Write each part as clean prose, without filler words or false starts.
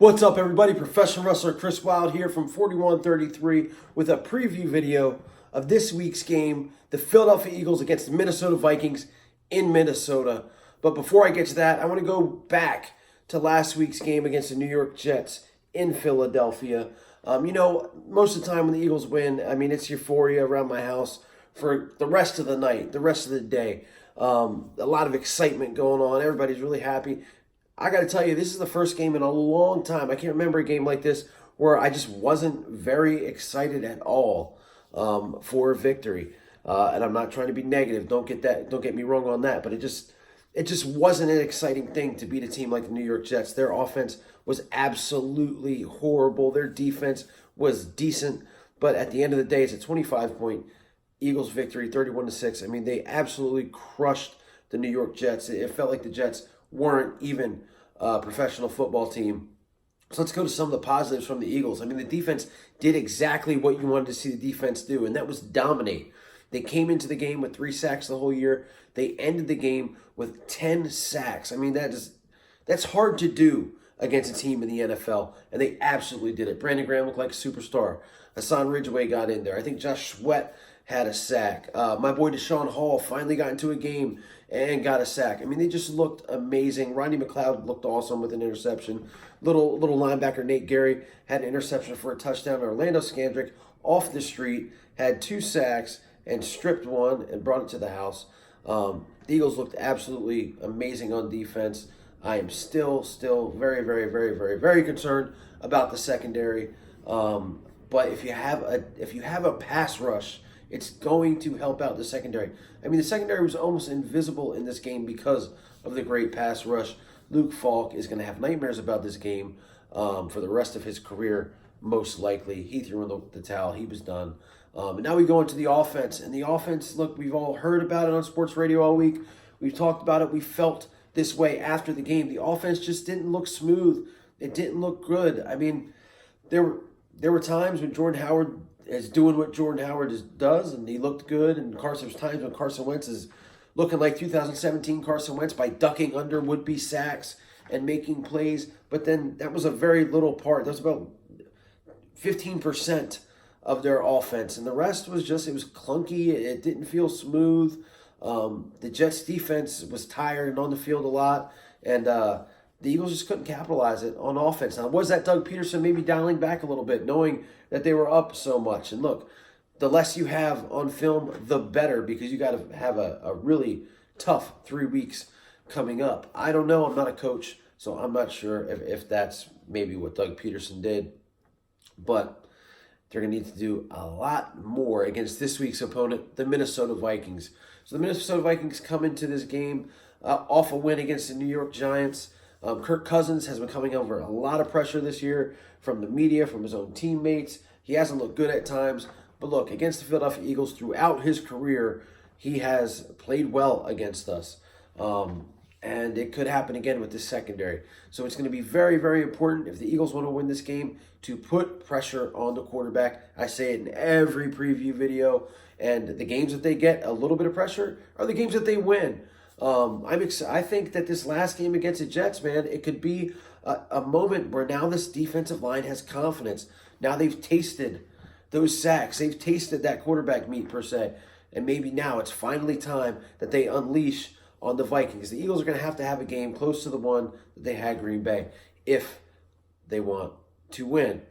What's up, everybody? Professional wrestler Chris Wilde here from 4133 with a preview video of this week's game, the Philadelphia Eagles against the Minnesota Vikings in Minnesota. But before I get to that, I want to go back to last week's game against the New York Jets in Philadelphia. Most of the time when the Eagles win, it's euphoria around my house for the rest of the night, the rest of the day. A lot of excitement going on. Everybody's really happy. I got to tell you, this is the first game in a long time. I can't remember a game like this where I just wasn't very excited at all for a victory. And I'm not trying to be negative. Don't get me wrong on that. But it just wasn't an exciting thing to beat a team like the New York Jets. Their offense was absolutely horrible. Their defense was decent. But at the end of the day, it's a 25-point Eagles victory, 31-6. They absolutely crushed the New York Jets. It felt like the Jets weren't even a professional football team. So let's go to some of the positives from the Eagles. The defense did exactly what you wanted to see the defense do, and that was dominate. They came into the game with 3 sacks the whole year. They ended the game with 10 sacks. That's hard to do against a team in the NFL, and they absolutely did it. Brandon Graham looked like a superstar. Hassan Ridgeway got in there. I think Josh Sweat had a sack. My boy Deshaun Hall finally got into a game and got a sack. They just looked amazing. Rodney McLeod looked awesome with an interception. Little linebacker Nate Gary had an interception for a touchdown. Orlando Scandrick off the street had 2 sacks and stripped one and brought it to the house. The Eagles looked absolutely amazing on defense. I am still very, very, very, very, very concerned about the secondary. But if you have a pass rush, it's going to help out the secondary. The secondary was almost invisible in this game because of the great pass rush. Luke Falk is going to have nightmares about this game for the rest of his career, most likely. He threw in the towel. He was done. And now we go into the offense. And the offense, look, we've all heard about it on sports radio all week. We've talked about it. We felt this way after the game. The offense just didn't look smooth. It didn't look good. There were times when Jordan Howard is doing what Jordan Howard does, and he looked good. And there's times when Carson Wentz is looking like 2017 Carson Wentz by ducking under would-be sacks and making plays. But then that was a very little part. That was about 15% of their offense. And the rest was it was clunky. It didn't feel smooth. The Jets defense was tired and on the field a lot. And the Eagles just couldn't capitalize it on offense. Now, was that Doug Peterson maybe dialing back a little bit, knowing that they were up so much? And look, the less you have on film, the better, because you got to have a really tough 3 weeks coming up. I don't know. I'm not a coach, so I'm not sure if that's maybe what Doug Peterson did. But they're going to need to do a lot more against this week's opponent, the Minnesota Vikings. So the Minnesota Vikings come into this game off a win against the New York Giants. Kirk Cousins has been coming under a lot of pressure this year from the media, from his own teammates. He hasn't looked good at times. But look, against the Philadelphia Eagles throughout his career, he has played well against us. And it could happen again with this secondary. So it's going to be very, very important if the Eagles want to win this game to put pressure on the quarterback. I say it in every preview video. And the games that they get a little bit of pressure are the games that they win. I think that this last game against the Jets, man, it could be a moment where now this defensive line has confidence. Now they've tasted those sacks. They've tasted that quarterback meat, per se. And maybe now it's finally time that they unleash on the Vikings. The Eagles are going to have a game close to the one that they had Green Bay if they want to win.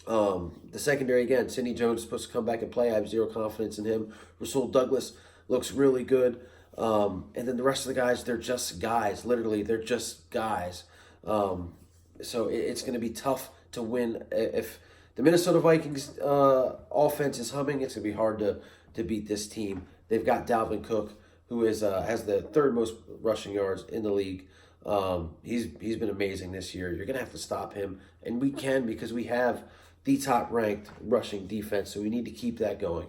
The secondary, again, Sidney Jones is supposed to come back and play. I have zero confidence in him. Rasul Douglas looks really good. And then the rest of the guys, they're just guys. Literally, they're just guys. So it's going to be tough to win. If the Minnesota Vikings offense is humming, it's going to be hard to beat this team. They've got Dalvin Cook, who has the 3rd most rushing yards in the league. He's been amazing this year. You're going to have to stop him. And we can, because we have the top-ranked rushing defense. So we need to keep that going.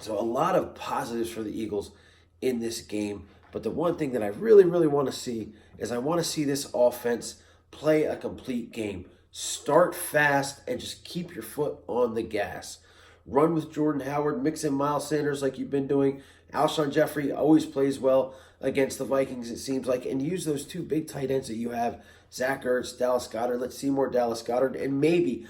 So a lot of positives for the Eagles in this game. But the one thing that I really, really want to see is I want to see this offense play a complete game. Start fast and just keep your foot on the gas. Run with Jordan Howard, mix in Miles Sanders like you've been doing. Alshon Jeffrey always plays well against the Vikings, it seems like, and use those two big tight ends that you have, Zach Ertz, Dallas Goedert. Let's see more Dallas Goedert, and maybe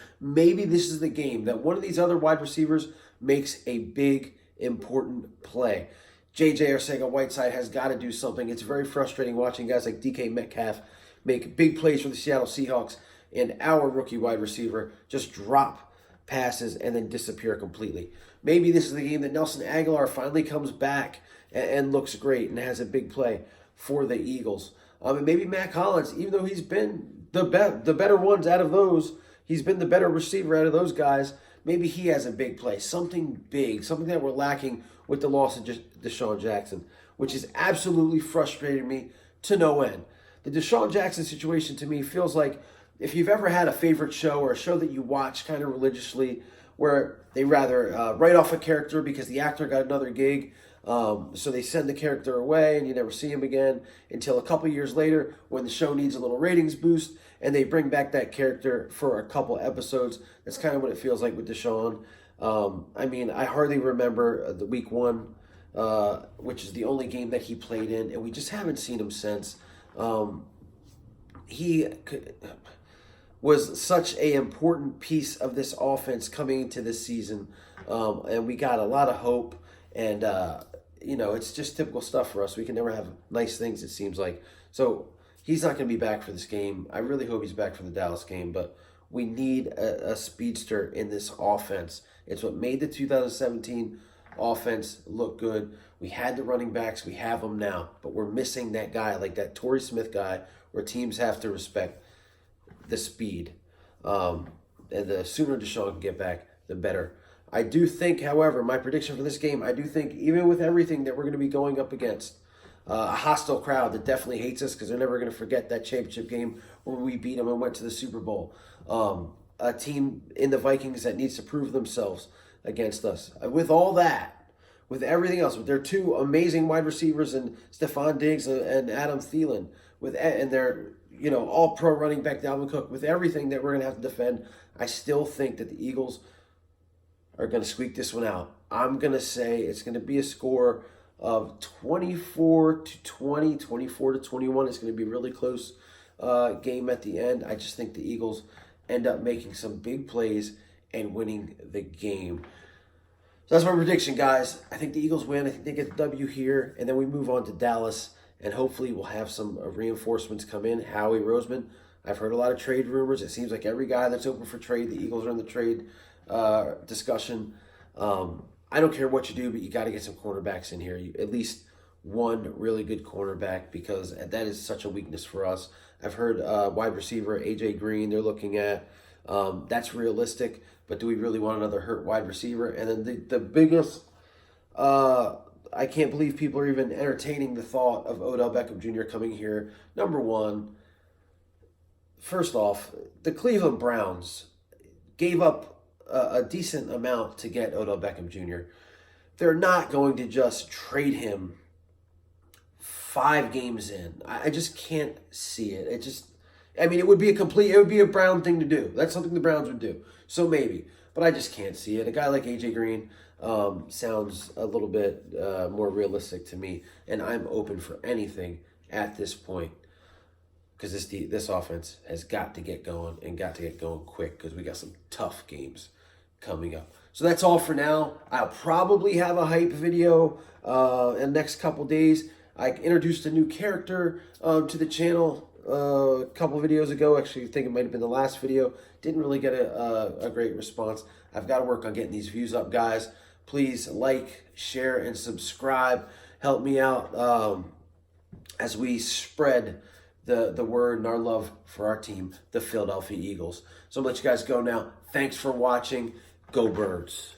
this is the game that one of these other wide receivers makes a big, important play. J.J. Arcega-Whiteside has got to do something. It's very frustrating watching guys like DK Metcalf make big plays for the Seattle Seahawks and our rookie wide receiver just drop passes and then disappear completely. Maybe this is the game that Nelson Aguilar finally comes back and looks great and has a big play for the Eagles. And maybe Mac Hollins, even though he's been the better ones out of those, he's been the better receiver out of those guys, maybe he has a big play, something big, something that we're lacking with the loss of Deshaun Jackson, which has absolutely frustrated me to no end. The Deshaun Jackson situation to me feels like if you've ever had a favorite show or a show that you watch kind of religiously where they rather write off a character because the actor got another gig, so they send the character away and you never see him again until a couple years later when the show needs a little ratings boost and they bring back that character for a couple episodes. That's kind of what it feels like with Deshaun. I hardly remember the week one, which is the only game that he played in, and we just haven't seen him since. He was such an important piece of this offense coming into this season, and we got a lot of hope, and it's just typical stuff for us. We can never have nice things, it seems like. So he's not going to be back for this game. I really hope he's back for the Dallas game, but we need a speedster in this offense. It's what made the 2017 offense look good. We had the running backs. We have them now, but we're missing that guy, like that Torrey Smith guy, where teams have to respect the speed. And the sooner Deshaun can get back, the better. I do think, however, my prediction for this game, I do think even with everything that we're going to be going up against, a hostile crowd that definitely hates us because they're never going to forget that championship game where we beat them and went to the Super Bowl. A team in the Vikings that needs to prove themselves against us. With all that, with everything else, with their two amazing wide receivers and Stephon Diggs and Adam Thielen, and their all-pro running back Dalvin Cook, with everything that we're going to have to defend, I still think that the Eagles are going to squeak this one out. I'm going to say it's going to be a score of 24-20, 24-21. It's going to be a really close game at the end. I just think the Eagles end up making some big plays and winning the game. So that's my prediction, guys. I think the Eagles win. I think they get the W here, and then we move on to Dallas, and hopefully we'll have some reinforcements come in. Howie Roseman, I've heard a lot of trade rumors. It seems like every guy that's open for trade, the Eagles are in the trade discussion. I don't care what you do, but you got to get some cornerbacks in here. At least one really good cornerback, because that is such a weakness for us. I've heard wide receiver A.J. Green they're looking at. That's realistic, but do we really want another hurt wide receiver? And then the biggest, I can't believe people are even entertaining the thought of Odell Beckham Jr. coming here. Number one, first off, the Cleveland Browns gave up a decent amount to get Odell Beckham Jr. They're not going to just trade him 5 games in. I just can't see it. It would be a Brown thing to do. That's something the Browns would do. So maybe, but I just can't see it. A guy like AJ Green sounds a little bit more realistic to me, and I'm open for anything at this point because this offense has got to get going and got to get going quick because we got some tough games coming up. So that's all for now. I'll probably have a hype video in the next couple days. I introduced a new character to the channel a couple videos ago. Actually, I think it might have been the last video. Didn't really get a great response. I've got to work on getting these views up, guys. Please like, share, and subscribe. Help me out as we spread the word and our love for our team, the Philadelphia Eagles. So I'm going to let you guys go now. Thanks for watching. Go Birds.